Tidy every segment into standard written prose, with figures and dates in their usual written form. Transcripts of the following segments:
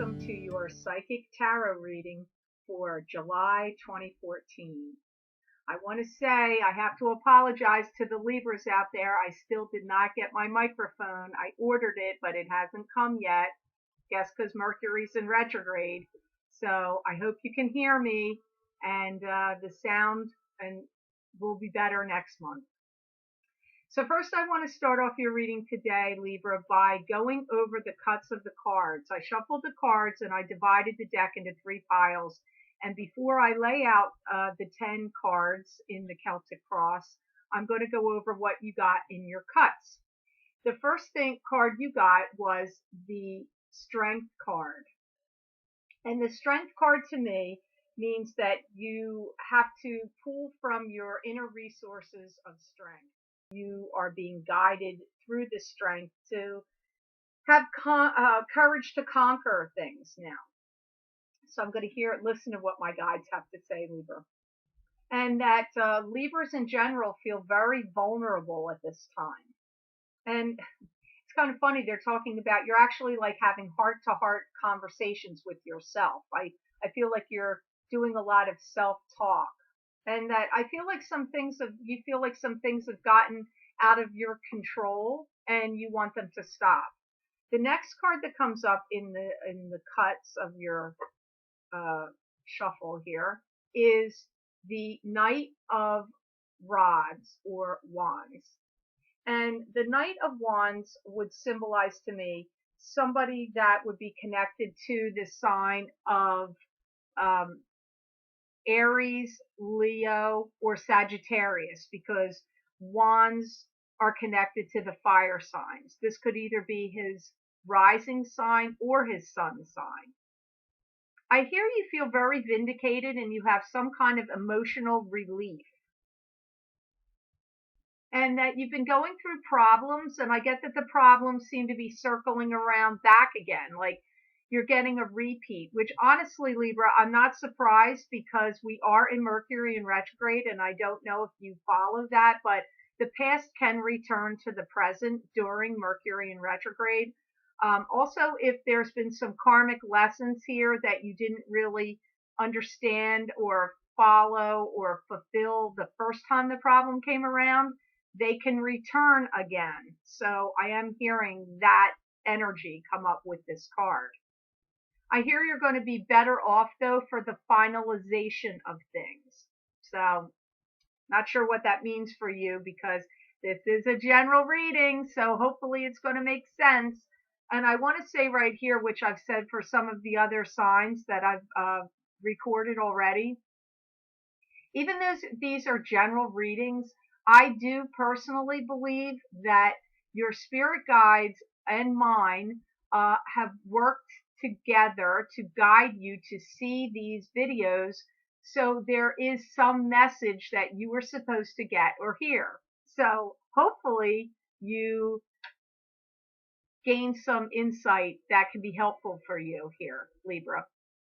welcome to your Psychic Tarot reading for July 2014. I want to say I have to apologize to the Libras out there. I still did not get my microphone. I ordered it, but it hasn't come yet. Guess because Mercury's in retrograde. So I hope you can hear me, and the sound will be better next month. So first I want to start off your reading today, Libra, by going over the cuts of the cards. I shuffled the cards and I divided the deck into 3 piles. And before I lay out the 10 cards in the Celtic Cross, I'm going to go over what you got in your cuts. The first card you got was the Strength card. And the Strength card to me means that you have to pull from your inner resources of strength. You are being guided through the strength to have courage to conquer things now. So I'm going to listen to what my guides have to say, Libra. And that Libras in general feel very vulnerable at this time. And it's kind of funny, they're talking about you're actually like having heart-to-heart conversations with yourself. I feel like you're doing a lot of self-talk. And that I feel like some things have gotten out of your control and you want them to stop. The next card that comes up in the cuts of your shuffle here is the Knight of Rods or Wands. And the Knight of Wands would symbolize to me somebody that would be connected to the sign of Aries, Leo, or Sagittarius, because wands are connected to the fire signs. This could either be his rising sign or his sun sign. I hear you feel very vindicated and you have some kind of emotional relief. And that you've been going through problems, and I get that the problems seem to be circling around back again, like you're getting a repeat, which honestly, Libra, I'm not surprised because we are in Mercury in retrograde, and I don't know if you follow that, but the past can return to the present during Mercury in retrograde. Also, if there's been some karmic lessons here that you didn't really understand or follow or fulfill the first time the problem came around, they can return again. So I am hearing that energy come up with this card. I hear you're going to be better off, though, for the finalization of things. So not sure what that means for you because this is a general reading, so hopefully it's going to make sense. And I want to say right here, which I've said for some of the other signs that I've recorded already, even though these are general readings, I do personally believe that your spirit guides and mine have worked together to guide you to see these videos, so there is some message that you were supposed to get or hear. So hopefully you gain some insight that can be helpful for you here, Libra.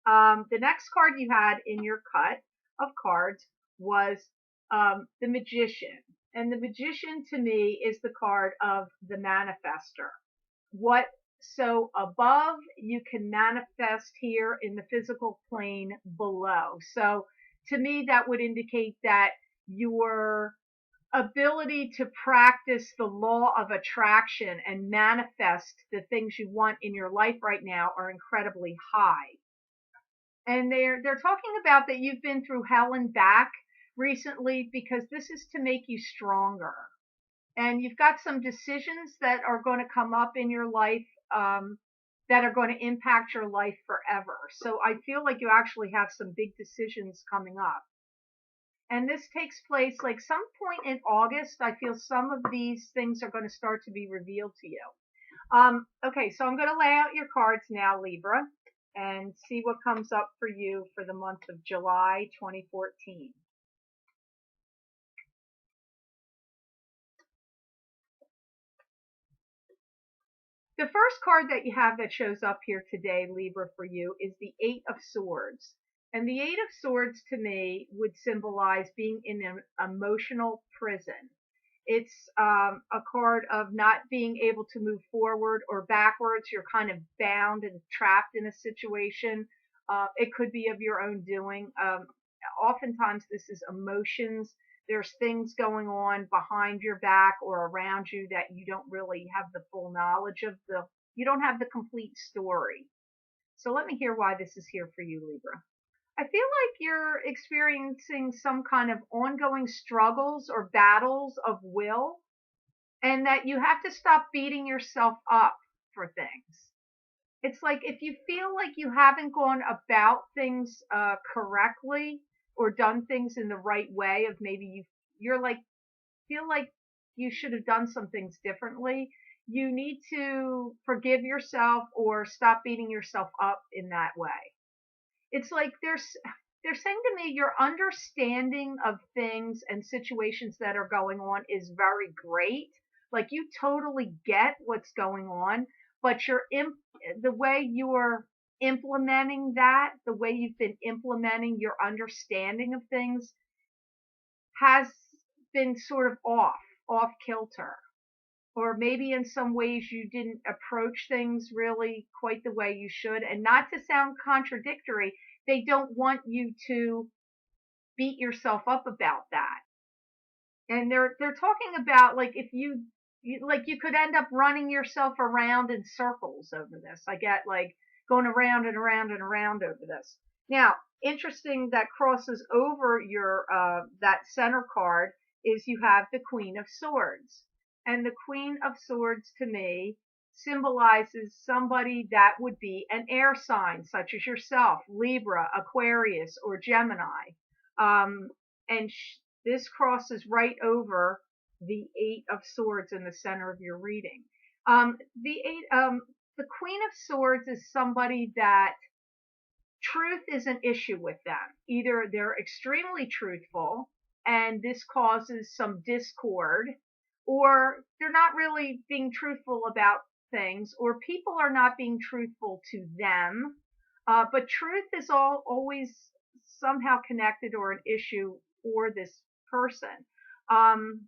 The next card you had in your cut of cards was the Magician. And the Magician to me is the card of the manifester. So above, you can manifest here in the physical plane below. So to me, that would indicate that your ability to practice the law of attraction and manifest the things you want in your life right now are incredibly high. And they're talking about that you've been through hell and back recently because this is to make you stronger. And you've got some decisions that are going to come up in your life that are going to impact your life forever. So I feel like you actually have some big decisions coming up. And this takes place like some point in August. I feel some of these things are going to start to be revealed to you. Okay, so I'm going to lay out your cards now, Libra, and see what comes up for you for the month of July 2014. The first card that you have that shows up here today, Libra, for you is the Eight of Swords. And the Eight of Swords to me would symbolize being in an emotional prison. It's a card of not being able to move forward or backwards. You're kind of bound and trapped in a situation. It could be of your own doing. Oftentimes this is emotions. There's things going on behind your back or around you that you don't really have the full knowledge of. You don't have the complete story. So let me hear why this is here for you, Libra. I feel like you're experiencing some kind of ongoing struggles or battles of will, and that you have to stop beating yourself up for things. It's like if you feel like you haven't gone about things correctly or done things in the right way, of maybe you're like feel like you should have done some things differently, you need to forgive yourself or stop beating yourself up in that way. It's like they're saying to me your understanding of things and situations that are going on is very great. Like you totally get what's going on, but the way you're implementing that, the way you've been implementing your understanding of things has been sort of off kilter. Or maybe in some ways you didn't approach things really quite the way you should. And not to sound contradictory, they don't want you to beat yourself up about that. And they're talking about like if you could end up running yourself around in circles over this. I get like going around and around and around over this. Now, interesting that crosses over your that center card is you have the Queen of Swords. And the Queen of Swords to me symbolizes somebody that would be an air sign, such as yourself, Libra, Aquarius, or Gemini. And this crosses right over the Eight of Swords in the center of your reading. The Queen of Swords is somebody that truth is an issue with them. Either they're extremely truthful and this causes some discord, or they're not really being truthful about things, or people are not being truthful to them. But truth is always somehow connected or an issue for this person. And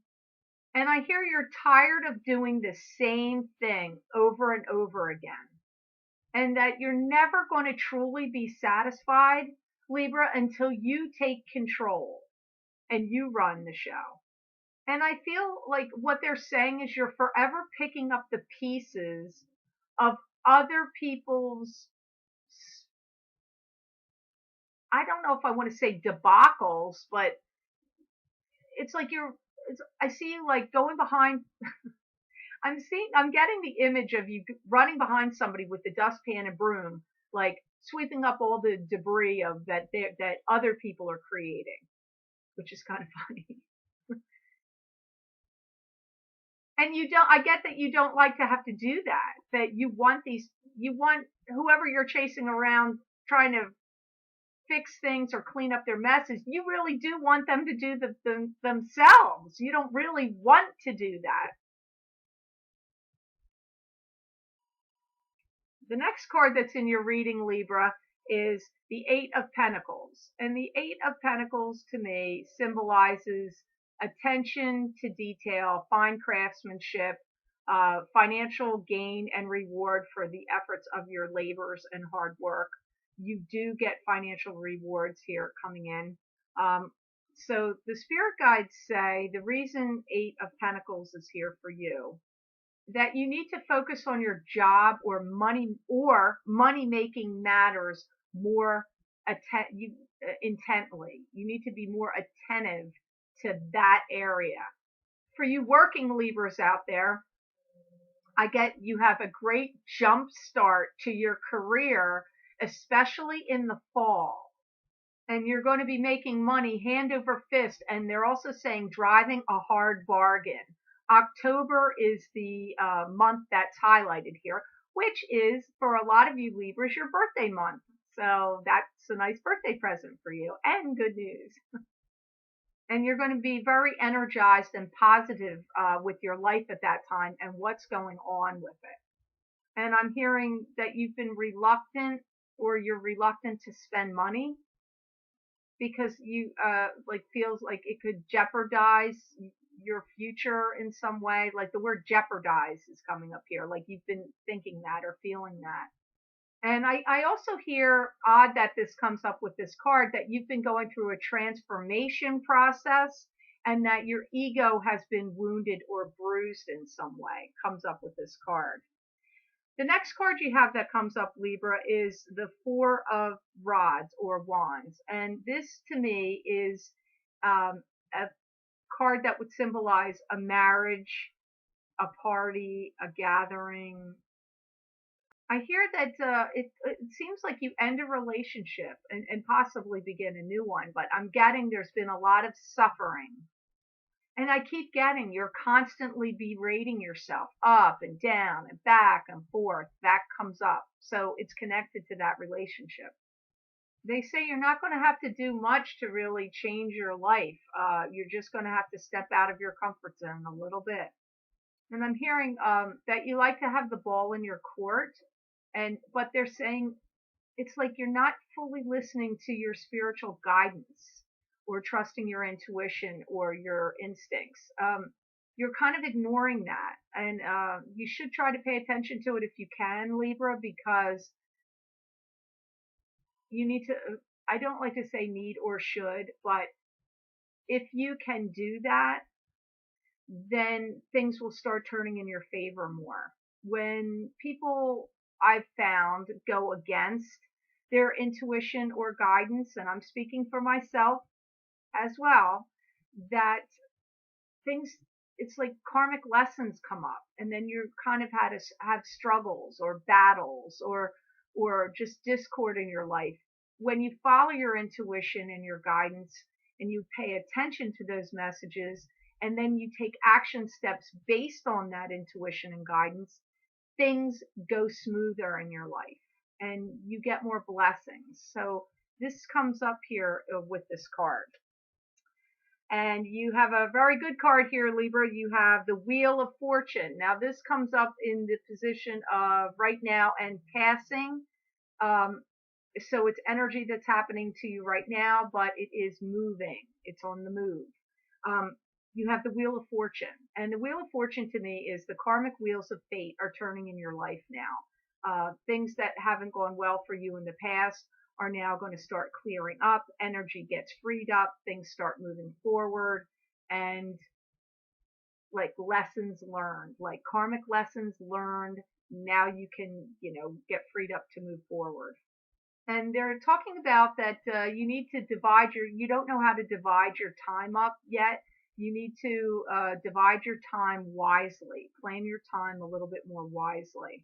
I hear you're tired of doing the same thing over and over again, and that you're never going to truly be satisfied, Libra, until you take control and you run the show. And I feel like what they're saying is you're forever picking up the pieces of other people's, I don't know if I want to say debacles, but it's like I see you like going behind. I'm getting the image of you running behind somebody with the dustpan and broom, like sweeping up all the debris of that other people are creating, which is kind of funny. And I get that you don't like to have to do that, that you want whoever you're chasing around trying to fix things or clean up their messes, you really do want them to do themselves. You don't really want to do that. The next card that's in your reading, Libra, is the Eight of Pentacles. And the Eight of Pentacles to me symbolizes attention to detail, fine craftsmanship, financial gain and reward for the efforts of your labors and hard work. You do get financial rewards here coming in. So the spirit guides say the reason Eight of Pentacles is here for you, that you need to focus on your job or money making matters more intently. You need to be more attentive to that area. For you working Libras out there, I get you have a great jump start to your career, especially in the fall. And you're going to be making money hand over fist. And they're also saying driving a hard bargain. October is the month that's highlighted here, which is, for a lot of you Libras, your birthday month. So that's a nice birthday present for you and good news. And you're going to be very energized and positive with your life at that time and what's going on with it. And I'm hearing that you've been reluctant, or you're reluctant to spend money because you feels like it could jeopardize your future in some way. Like the word jeopardize is coming up here. Like you've been thinking that or feeling that. And I also hear, odd that this comes up with this card, that you've been going through a transformation process and that your ego has been wounded or bruised in some way, comes up with this card. The next card you have that comes up, Libra, is the Four of Rods or Wands. And this to me is a card that would symbolize a marriage, a party, a gathering. I hear that it seems like you end a relationship and possibly begin a new one, but I'm getting there's been a lot of suffering. And I keep getting you're constantly berating yourself up and down and back and forth. That comes up. So it's connected to that relationship. They say you're not going to have to do much to really change your life. You're just going to have to step out of your comfort zone a little bit. And I'm hearing that you like to have the ball in your court, but they're saying it's like you're not fully listening to your spiritual guidance or trusting your intuition or your instincts. You're kind of ignoring that, and you should try to pay attention to it if you can, Libra, because you need to. I don't like to say need or should, but if you can do that, then things will start turning in your favor more. When people, I've found, go against their intuition or guidance, and I'm speaking for myself as well, that things, it's like karmic lessons come up, and then you kind of had to have struggles or battles or just discord in your life. When you follow your intuition and your guidance and you pay attention to those messages, and then you take action steps based on that intuition and guidance, things go smoother in your life and you get more blessings. So this comes up here with this card. And you have a very good card here, Libra. You have the Wheel of Fortune. Now this comes up in the position of right now and passing. So it's energy that's happening to you right now, but it is moving. It's on the move. You have the Wheel of Fortune. And the Wheel of Fortune to me is the karmic wheels of fate are turning in your life now. Things that haven't gone well for you in the past are now going to start clearing up. Energy gets freed up. Things start moving forward. And like lessons learned, like karmic lessons learned, now you can, get freed up to move forward. And they're talking about that you need to you don't know how to divide your time up yet. You need to divide your time wisely, plan your time a little bit more wisely.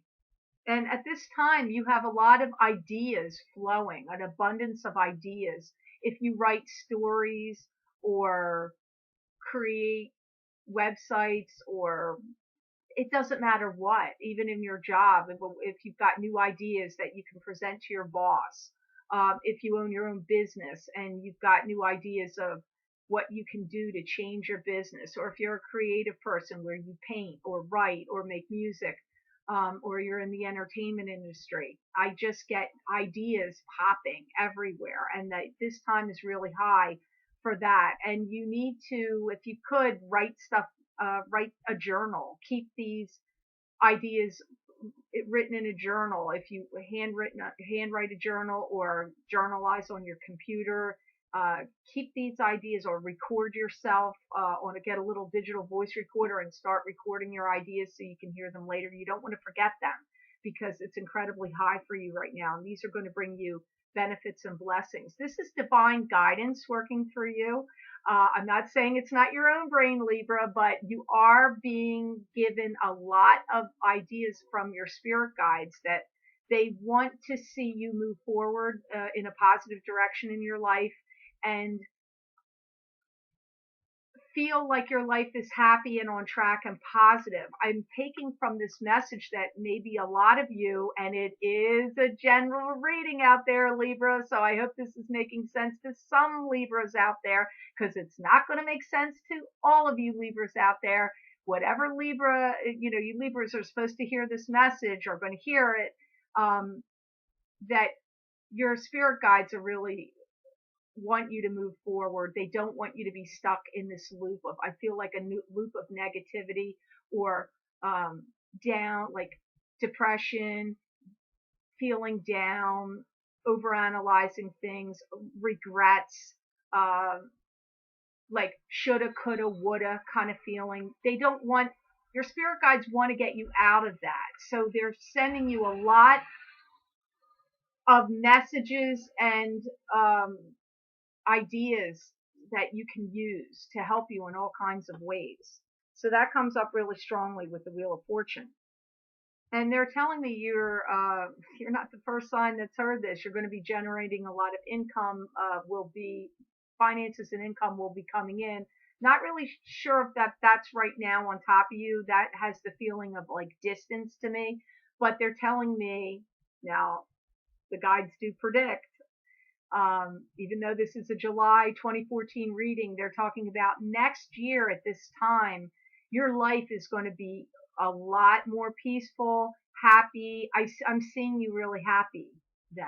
And at this time, you have a lot of ideas flowing, an abundance of ideas. If you write stories or create websites, or it doesn't matter what, even in your job, if you've got new ideas that you can present to your boss, if you own your own business and you've got new ideas of what you can do to change your business, or if you're a creative person where you paint or write or make music, or you're in the entertainment industry, I just get ideas popping everywhere, and that this time is really high for that. And you need to, if you could, write stuff, write a journal, keep these ideas written in a journal. If you handwrite a journal or journalize on your computer, keep these ideas, or record yourself get a little digital voice recorder and start recording your ideas so you can hear them later. You don't want to forget them because it's incredibly high for you right now, and these are going to bring you benefits and blessings. This is divine guidance working through you. I'm not saying it's not your own brain, Libra, but you are being given a lot of ideas from your spirit guides that they want to see you move forward in a positive direction in your life and feel like your life is happy and on track and positive. I'm taking from this message that maybe a lot of you, and it is a general reading out there, Libra, so I hope this is making sense to some Libras out there, because it's not going to make sense to all of you Libras out there. Whatever Libra, you Libras are supposed to hear this message, are going to hear it, that your spirit guides are really want you to move forward. They don't want you to be stuck in this loop of, I feel like a new loop of negativity or down, like depression, feeling down, overanalyzing things, regrets, uh, like shoulda, coulda, woulda kind of feeling. They don't want, your spirit guides want to get you out of that. So they're sending you a lot of messages and ideas that you can use to help you in all kinds of ways. So that comes up really strongly with the Wheel of Fortune. And they're telling me you're not the first sign that's heard this. You're going to be generating a lot of income. Will be finances and income will be coming in. Not really sure if that's right now on top of you. That has the feeling of like distance to me. But they're telling me now. The guides do predict. Even though this is a July 2014 reading, they're talking about next year at this time, your life is going to be a lot more peaceful, happy. I'm seeing you really happy then,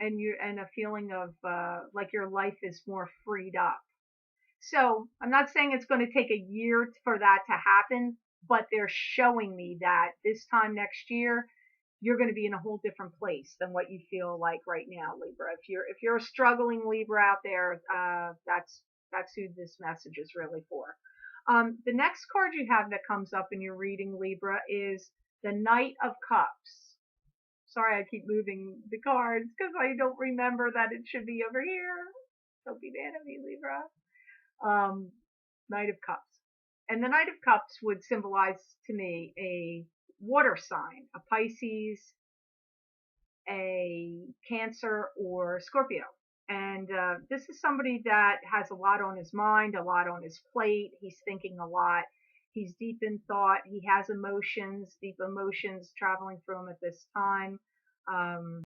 and a feeling of like your life is more freed up. So I'm not saying it's going to take a year for that to happen, but they're showing me that this time next year you're going to be in a whole different place than what you feel like right now, Libra. If you're a struggling Libra out there, that's who this message is really for. The next card you have that comes up in your reading, Libra, is the Knight of Cups. Sorry, I keep moving the cards because I don't remember that it should be over here. Don't be mad at me, Libra. Knight of Cups. And the Knight of Cups would symbolize to me a water sign, a Pisces, a Cancer, or Scorpio. And this is somebody that has a lot on his mind, a lot on his plate. He's thinking a lot. He's deep in thought. He has emotions, deep emotions traveling through him at this time.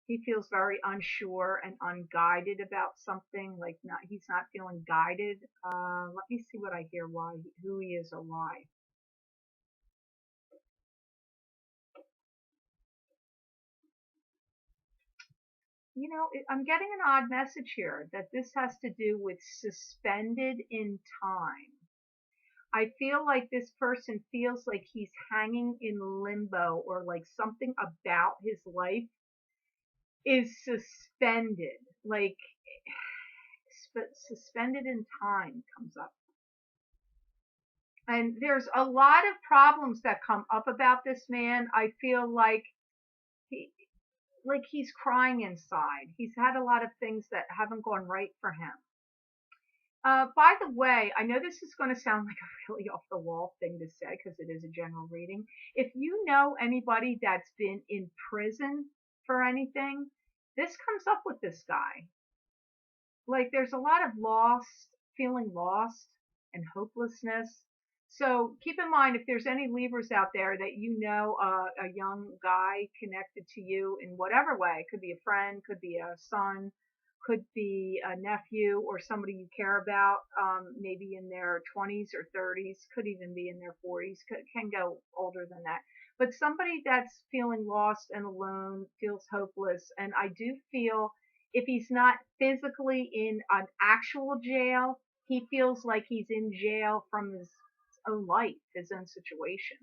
He feels very unsure and unguided about something. Like he's not feeling guided. Let me see what I hear. Who he is or why. You know, I'm getting an odd message here that this has to do with suspended in time. I feel like this person feels like he's hanging in limbo, or like something about his life is suspended, like suspended in time comes up. And there's a lot of problems that come up about this man. I feel like he's crying inside. He's had a lot of things that haven't gone right for him. By the way, I know this is going to sound like a really off the wall thing to say because it is a general reading. If you know anybody that's been in prison for anything, this comes up with this guy. Like there's a lot of feeling lost and hopelessness. So keep in mind, if there's any Libras out there that you know, a young guy connected to you in whatever way, could be a friend, could be a son, could be a nephew or somebody you care about, maybe in their 20s or 30s, could even be in their 40s, can go older than that. But somebody that's feeling lost and alone, feels hopeless, and I do feel if he's not physically in an actual jail, he feels like he's in jail from his own life, his own situation.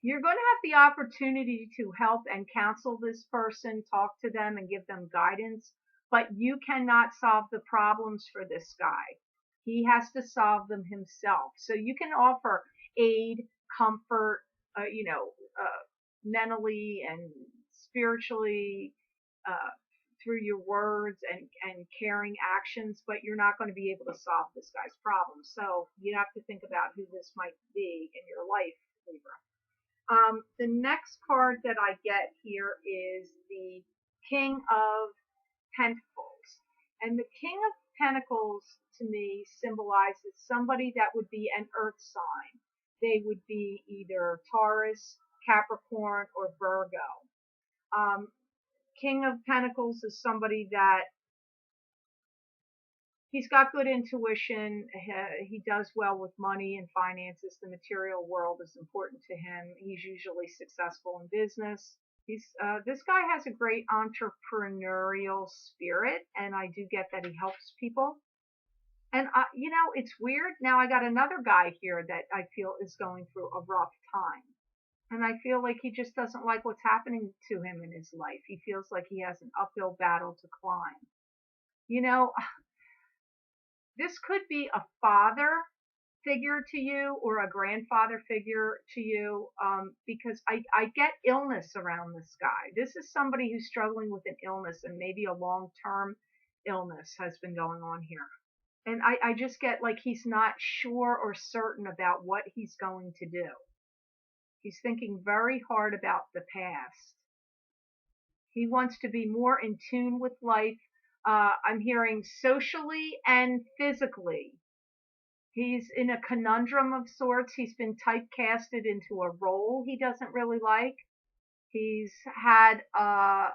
You're going to have the opportunity to help and counsel this person, talk to them and give them guidance, but you cannot solve the problems for this guy. He has to solve them himself. So you can offer aid, comfort, mentally and spiritually, through your words and caring actions, but you're not going to be able to solve this guy's problem. So you have to think about who this might be in your life, Libra. The next card that I get here is the King of Pentacles. And the King of Pentacles to me symbolizes somebody that would be an earth sign. They would be either Taurus, Capricorn, or Virgo. King of Pentacles is somebody that he's got good intuition. He does well with money and finances. The material world is important to him. He's usually successful in business. This guy has a great entrepreneurial spirit, and I do get that he helps people. And it's weird. Now I got another guy here that I feel is going through a rough time. And I feel like he just doesn't like what's happening to him in his life. He feels like he has an uphill battle to climb. You know, this could be a father figure to you or a grandfather figure to you, because I get illness around this guy. This is somebody who's struggling with an illness, and maybe a long-term illness has been going on here. And I just get like he's not sure or certain about what he's going to do. He's thinking very hard about the past. He wants to be more in tune with life. I'm hearing socially and physically. He's in a conundrum of sorts. He's been typecasted into a role he doesn't really like. He's had, I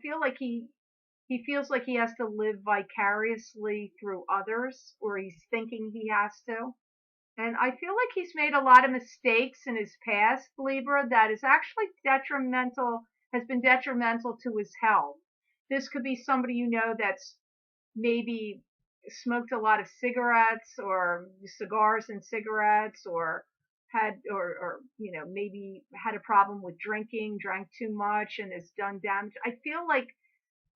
feel like he feels like he has to live vicariously through others, or he's thinking he has to. And I feel like he's made a lot of mistakes in his past, Libra, that is actually has been detrimental to his health. This could be somebody that's maybe smoked a lot of cigarettes or cigars and cigarettes, or maybe had a problem with drinking, drank too much and has done damage. I feel like,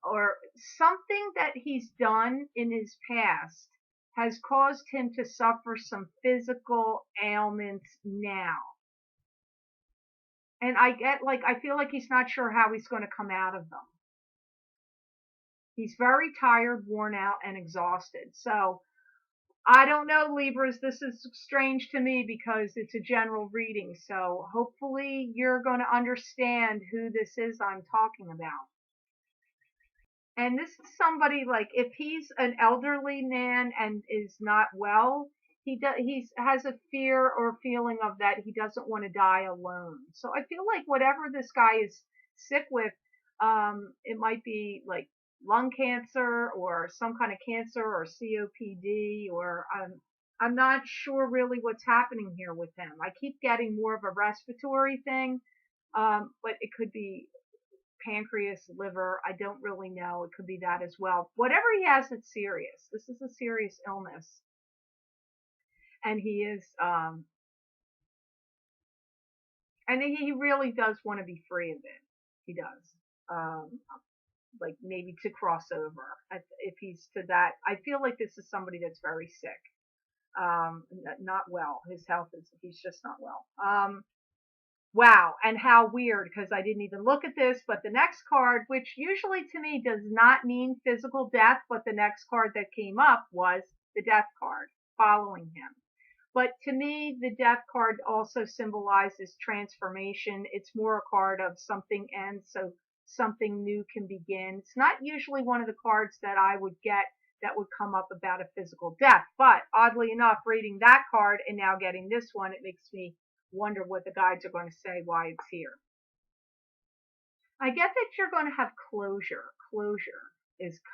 or something that he's done in his past has caused him to suffer some physical ailments now. And I feel like he's not sure how he's going to come out of them. He's very tired, worn out, and exhausted. So I don't know, Libras. This is strange to me because it's a general reading. So hopefully you're going to understand who this is I'm talking about. And this is somebody, like, if he's an elderly man and is not well, he has a fear or feeling of that he doesn't want to die alone. So I feel like whatever this guy is sick with, it might be like lung cancer or some kind of cancer or COPD, or I'm not sure really what's happening here with him. I keep getting more of a respiratory thing, but it could be pancreas, liver. I don't really know. It could be that as well. Whatever he has, it's serious. This is a serious illness, and he really does want to be free of it. He does. Like maybe to cross over. If he's to that, I feel like this is somebody that's very sick, not well. His health he's just not well. Wow, and how weird, because I didn't even look at this, but the next card, which usually to me does not mean physical death, but the next card that came up was the death card following him. But to me, the death card also symbolizes transformation. It's more a card of something ends, so something new can begin. It's not usually one of the cards that I would get that would come up about a physical death, but oddly enough, reading that card and now getting this one, it makes me wonder what the guides are going to say, why it's here. I get that you're going to have closure. Closure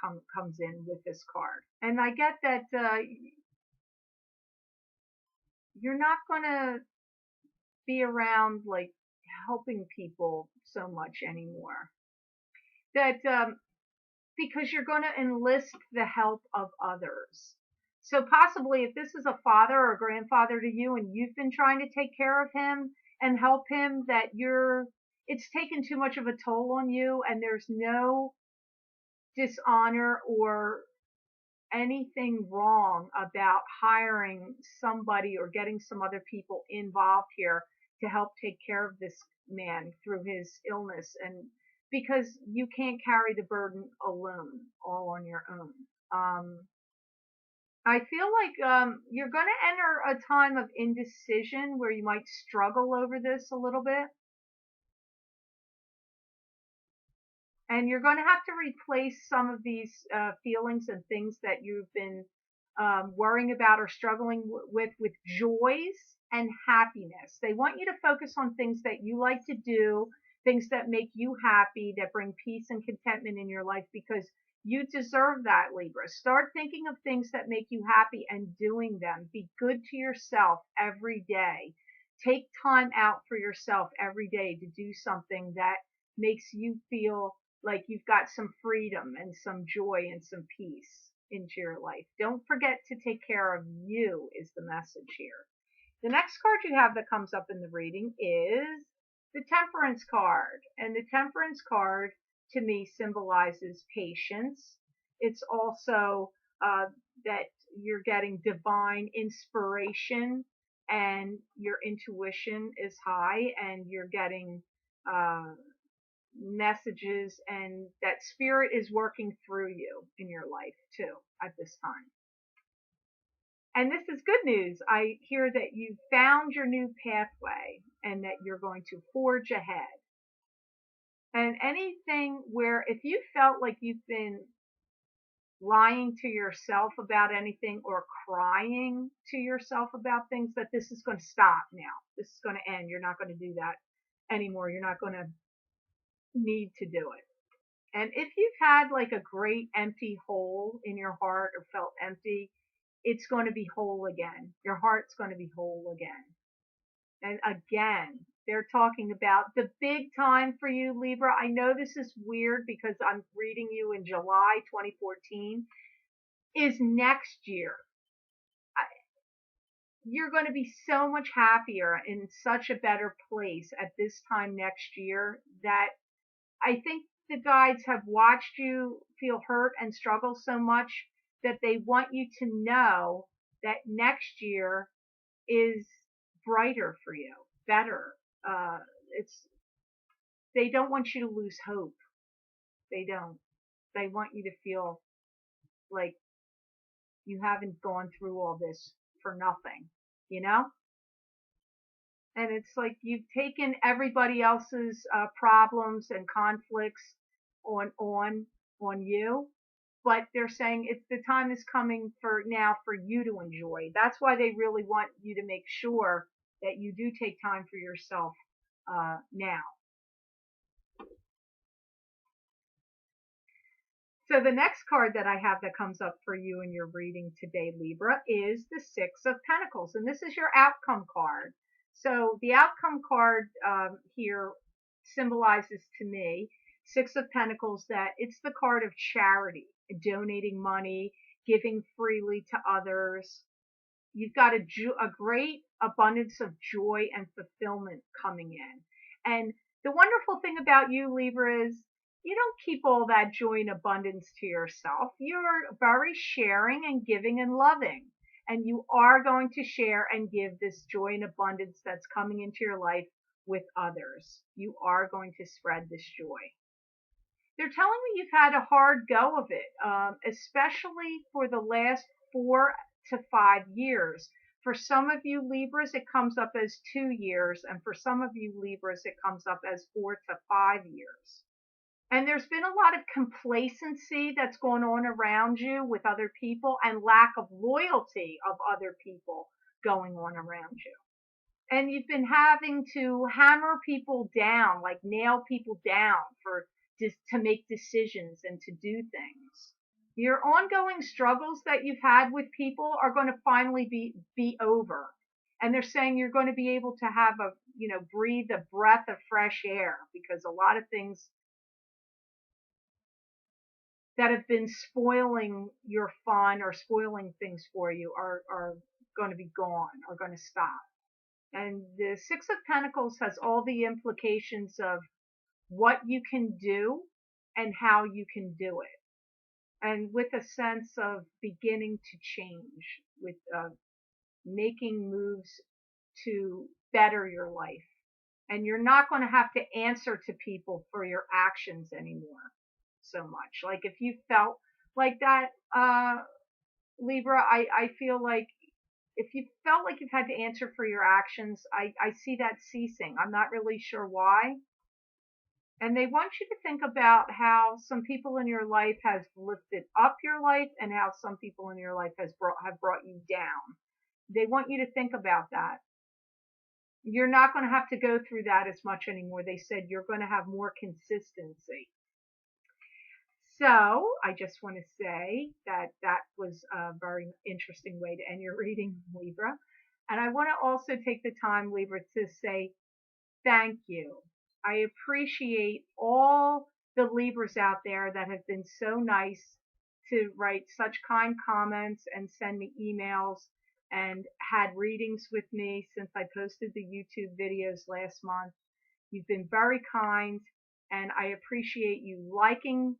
comes in with this card, and I get that you're not going to be around like helping people so much anymore. That because you're going to enlist the help of others. So possibly if this is a father or a grandfather to you and you've been trying to take care of him and help him, that it's taken too much of a toll on you, and there's no dishonor or anything wrong about hiring somebody or getting some other people involved here to help take care of this man through his illness, and because you can't carry the burden alone, all on your own. I feel like you're going to enter a time of indecision where you might struggle over this a little bit. And you're going to have to replace some of these feelings and things that you've been worrying about or struggling with joys and happiness. They want you to focus on things that you like to do, things that make you happy, that bring peace and contentment in your life, because you deserve that, Libra. Start thinking of things that make you happy and doing them. Be good to yourself every day. Take time out for yourself every day to do something that makes you feel like you've got some freedom and some joy and some peace into your life. Don't forget to take care of you is the message here. The next card you have that comes up in the reading is the Temperance card. And the Temperance card to me symbolizes patience. It's also that you're getting divine inspiration and your intuition is high and you're getting messages and that spirit is working through you in your life too at this time. And this is good news. I hear that you found your new pathway and that you're going to forge ahead. And anything where if you felt like you've been lying to yourself about anything or crying to yourself about things, that this is going to stop now. This is going to end. You're not going to do that anymore. You're not going to need to do it. And if you've had like a great empty hole in your heart or felt empty, it's going to be whole again. Your heart's going to be whole again. And again, they're talking about the big time for you, Libra. I know this is weird because I'm reading you in July 2014, is next year. You're going to be so much happier in such a better place at this time next year that I think the guides have watched you feel hurt and struggle so much that they want you to know that next year is brighter for you, better. They don't want you to lose hope. They don't. They want you to feel like you haven't gone through all this for nothing, you know? And it's like you've taken everybody else's problems and conflicts on you, but they're saying it's the time is coming for now for you to enjoy. That's why they really want you to make sure that you do take time for yourself now. So the next card that I have that comes up for you in your reading today, Libra, is the Six of Pentacles, and this is your outcome card. So the outcome card here symbolizes to me, Six of Pentacles, that it's the card of charity, donating money, giving freely to others. You've got a great abundance of joy and fulfillment coming in. And the wonderful thing about you, Libra, is you don't keep all that joy and abundance to yourself. You're very sharing and giving and loving. And you are going to share and give this joy and abundance that's coming into your life with others. You are going to spread this joy. They're telling me you've had a hard go of it, especially for the last 4 to 5 years. For some of you Libras, it comes up as 2 years, and for some of you Libras, it comes up as 4 to 5 years. And there's been a lot of complacency that's going on around you with other people and lack of loyalty of other people going on around you. And you've been having to hammer people down, like nail people down to make decisions and to do things. Your ongoing struggles that you've had with people are going to finally be over. And they're saying you're going to be able to have breathe a breath of fresh air, because a lot of things that have been spoiling your fun or spoiling things for you are going to be gone, are going to stop. And the Six of Pentacles has all the implications of what you can do and how you can do it. And with a sense of beginning to change, with making moves to better your life. And you're not going to have to answer to people for your actions anymore so much. Like if you felt like that, Libra, I feel like if you felt like you've had to answer for your actions, I see that ceasing. I'm not really sure why. And they want you to think about how some people in your life has lifted up your life and how some people in your life have brought you down. They want you to think about that. You're not going to have to go through that as much anymore. They said you're going to have more consistency. So I just want to say that was a very interesting way to end your reading, Libra. And I want to also take the time, Libra, to say thank you. I appreciate all the Libras out there that have been so nice to write such kind comments and send me emails and had readings with me since I posted the YouTube videos last month. You've been very kind, and I appreciate you liking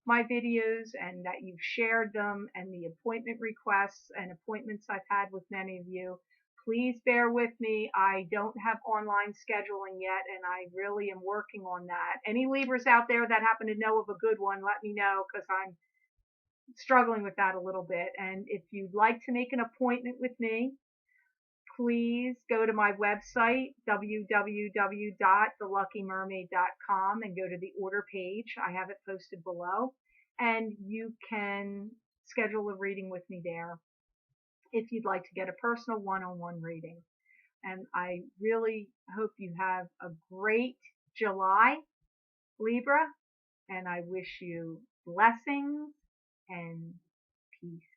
my videos and that you've shared them, and the appointment requests and appointments I've had with many of you. Please bear with me. I don't have online scheduling yet, and I really am working on that. Any Libras out there that happen to know of a good one, let me know, because I'm struggling with that a little bit. And if you'd like to make an appointment with me, please go to my website, www.theluckymermaid.com, and go to the order page. I have it posted below, and you can schedule a reading with me there if you'd like to get a personal one-on-one reading. And I really hope you have a great July, Libra, and I wish you blessings and peace.